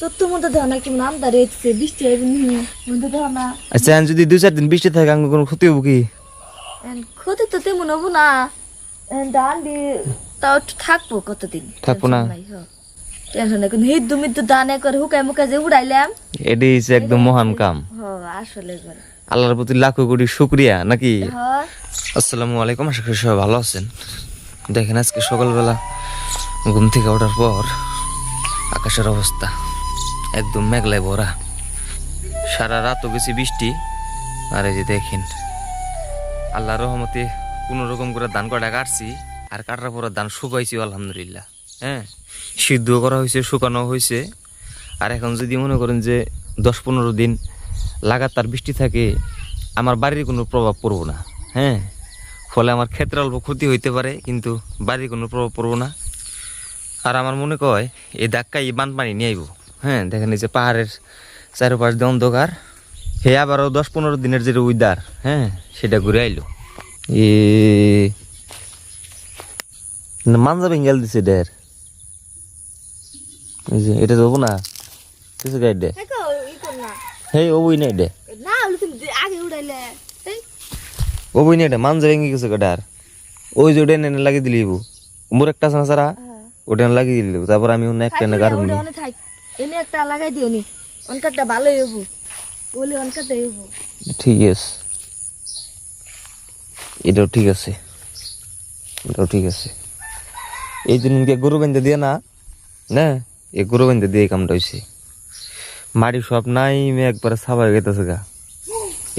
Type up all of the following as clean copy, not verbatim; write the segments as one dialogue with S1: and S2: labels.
S1: তোর মধ্যে ধর না কেমন আমদার এসছে বৃষ্টি মধ্যে ধর না।
S2: আচ্ছা যদি 2-4 দিন বৃষ্টি থাকে আঙ্গ কোনো ক্ষতি হবো কি?
S1: ক্ষতি তো তেমন হবো না, ধান দিয়ে তাও একটু থাকবো কতদিন।
S2: থাকবো না?
S1: টেনশন নাই, কিন্তু হিদ্দু মিদ্দু দানে করে হুকাই মুখে যে উড়াইলাম
S2: এটাই হচ্ছে একদম মহান কাম।
S1: আসলে করে
S2: আল্লাহর প্রতি লাখো কোটি শুকরিয়া নাকি?
S1: হ্যাঁ।
S2: আসসালামু আলাইকুম, আশা করি সবাই ভালো আছেন। দেখেন আজকে সকালবেলা ঘুম থেকে ওঠার পর আকাশের অবস্থা একদম মেঘলায় ভরা, সারা রাতও গেছি বৃষ্টি। আর এই যে দেখেন আল্লাহর রহমতে কোনো রকম করে ধান কটা কাটছি, আর কাটার পর ধান শুকাইছি আলহামদুলিল্লাহ। হ্যাঁ, সিদ্ধ করা হয়েছে, শুকানো হয়েছে। আর এখন যদি মনে করেন যে 10-15 দিন লাগাতার বৃষ্টি থাকে, আমার বাড়ির কোনো প্রভাব পড়বো না। হ্যাঁ, ফলে আমার ক্ষেত্রে অল্প ক্ষতি হইতে পারে, কিন্তু বাড়ির কোনো প্রভাব পড়বো না। আর আমার মনে কয় এই ধাক্কা এই বানপানি নিয়ে আইব। হ্যাঁ, দেখেন এই যে পাহাড়ের চারপাশ দিয়ে অন্ধকার, হে আবারও 10-15 দিনের যে উইদার, হ্যাঁ সেটা ঘুরে আইলো। এ মানজা বেঙ্গাল দিছে ডের, এই যে এটা যাবো না কিছু গাইড দে। হেই ও বই নাই দে,
S1: আগে উড়াইলে
S2: ও বই নাই দে, মানজা ভেঙে গেছে গাডার। ওই যে ওটা এনে লাগিয়ে দিলি মোর একটা সারা ওটা লাগিয়ে দিলি, তারপর আমি অন্য একটা এনে গাড়ি
S1: এনে একটা লাগাই দিও নি, অনকারটা ভালোই হবো বলি, অনকারটাই হবো।
S2: ঠিক আছে, এটাও ঠিক আছে, এটাও ঠিক আছে। এই দিনকে গরু বেঁধে দিয়ে না না, এই গরু বেঁধে দিয়ে এই কামটা হয়েছে। মাটি সব নাই একবারে সাফা হয়ে গেতেছে গা।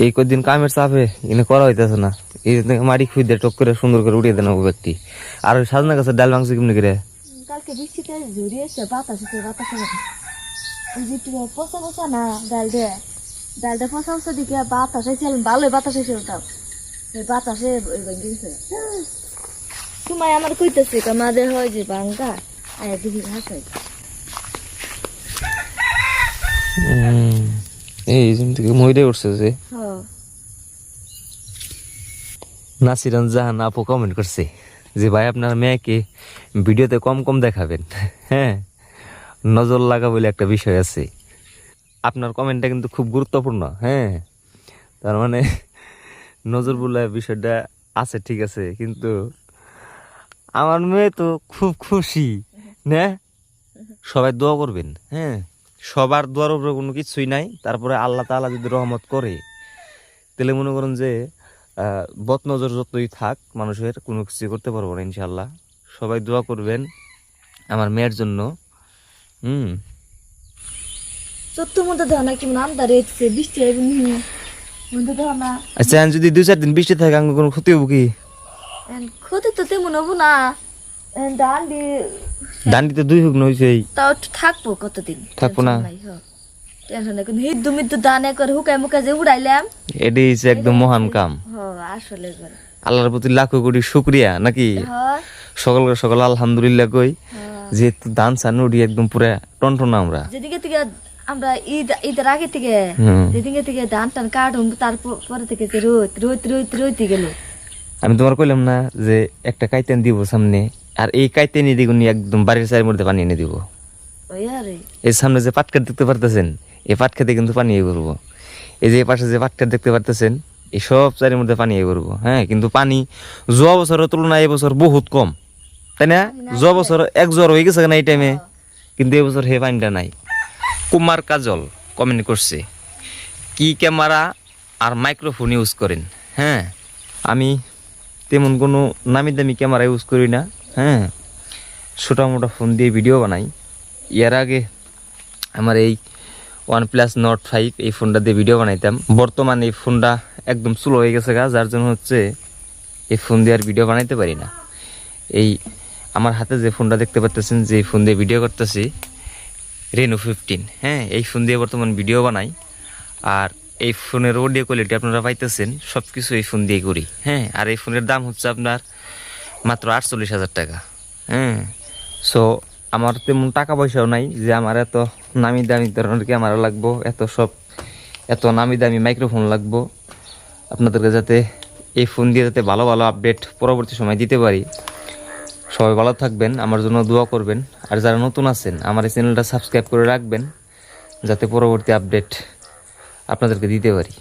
S2: এই কদিন কামের চাপে এনে করা হইতেছে না। এই মাটি খুঁজে দিয়ে টক করে সুন্দর করে উঠিয়ে দেন ব্যক্তি। আর ওই সাজনা গাছের ডাল ভাঙছে কেমনি করে?
S1: কালকে বৃষ্টিতে ঝরিয়েছে, বাতাস পচা পচা না ডালটা পচা পচা দিকে বাতাস হয়েছে, ভালোই বাতাস হয়েছে। ওটাও বাতাসে গেছে। তোমায় আমার কইতেছে আমাদের হয় যে বাঙ্গা আয়া দিবি হাসাই।
S2: এই থেকে মইরে উঠছে যে নাসিরান জাহান আপু কমেন্ট করছে যে ভাই আপনার মেয়েকে ভিডিওতে কম কম দেখাবেন। হ্যাঁ, নজর লাগা বলে একটা বিষয় আছে। আপনার কমেন্টটা কিন্তু খুব গুরুত্বপূর্ণ। হ্যাঁ, তার মানে নজর বলে বিষয়টা আছে, ঠিক আছে, কিন্তু আমার মেয়ে তো খুব খুশি না। সবাই দোয়া করবেন। হ্যাঁ, সবার দোয়ার উপরে কোনো কিছুই নাই। তারপরে আল্লাহ তাআলা যদি রহমত করে, তাহলে মনে করেন যে বদ নজর যতই থাক মানুষের, কোনো কিছু করতে পারবো না ইনশাল্লাহ। সবাই দোয়া করবেন আমার মেয়ের জন্য।
S1: তোর মধ্যে ধর না কেমন আমদার এসছে বৃষ্টি মধ্যে ধর না।
S2: আচ্ছা যদি 2-4 দিন বৃষ্টি থাকে আঙ্গ কোনো ক্ষতি হবো কি?
S1: ক্ষতি তো তেমন হবো না, ধান দিয়ে
S2: ধান দিতে 2 হুক হয়েছে,
S1: তাও একটু থাকবো কতদিন।
S2: থাকবো না?
S1: টেনশন নাই, কিন্তু হিদ্দু মিদ্দু দানে করে হুকাই মুখে যে উড়াইলাম,
S2: এটাই হচ্ছে একদম মহান কাম।
S1: আসলে করে
S2: আল্লাহর প্রতি লাখো কোটি শুকরিয়া নাকি? সকাল সকাল আলহামদুলিল্লাহ কই, যেহেতু ধান সান উঠি একদম পুরা টনটনা। আমরা
S1: যেদিকে থেকে আমরা ঈদের আগে থেকে যেদিকে থেকে ধান টান কাটুন, তারপরে থেকে যে রইতে গেল।
S2: আমি তোমার কইলাম না যে একটা কাইতেন দিব সামনে, আর এই কাইতেনই দিগুনি একদম বাড়ির চায়ের মধ্যে পানি এনে দিব। এই সামনে যে পাটকাট দেখতে পারতেছেন, এই পাটখাতে কিন্তু পানি ইয়ে করবো। এই যে পাশে যে পাটকাট দেখতে পারতেছেন, এই সব চারির মধ্যে পানি ইয়ে করবো। হ্যাঁ, কিন্তু পানি যাওয়া বছরের তুলনায় এবছর বহুত কম, তাই না? যাওয়া বছর এক জ্বর হয়ে গেছে না এই টাইমে, কিন্তু এবছর হে পানিটা নাই। কুমার কাজল কমেন্ট করছে কি ক্যামেরা আর মাইক্রোফোন ইউজ করেন? হ্যাঁ, আমি তেমন কোনো নামি দামি ক্যামেরা ইউজ করি না। হ্যাঁ, ছোটো মোটো ফোন দিয়ে ভিডিও বানাই। এর আগে আমার এই OnePlus Nord 5 এই ফোনটা দিয়ে ভিডিও বানাইতাম। বর্তমানে এই ফোনটা একদম স্লো হয়ে গেছে গা, যার জন্য হচ্ছে এই ফোন দিয়ে আর ভিডিও বানাইতে পারি না। এই আমার হাতে যে ফোনটা দেখতে পাচ্ছেন, যে ফোন দিয়ে ভিডিও করতেছি, Reno 15। হ্যাঁ, এই ফোন দিয়ে বর্তমান ভিডিও বানাই। আর এই ফোনের অডিও কোয়ালিটি আপনারা পাইতেছেন, সব কিছু এই ফোন দিয়ে করি। হ্যাঁ, আর এই ফোনের দাম হচ্ছে আপনার মাত্র 48,000 টাকা। হ্যাঁ, সো আমার তেমন টাকা পয়সাও নাই যে আমার এত নামি দামি ধরনের ক্যামেরা লাগবো, এত নামি দামি মাইক্রোফোন লাগবো আপনাদেরকে, যাতে এই ফোন দিয়ে যাতে ভালো ভালো আপডেট পরবর্তী সময় দিতে পারি। সবাই ভালো থাকবেন, আমার জন্য দোয়া করবেন। আর যারা নতুন আছেন আমার এই চ্যানেলটা সাবস্ক্রাইব করে রাখবেন, যাতে পরবর্তী আপডেট আপনাদেরকে দিতে পারি।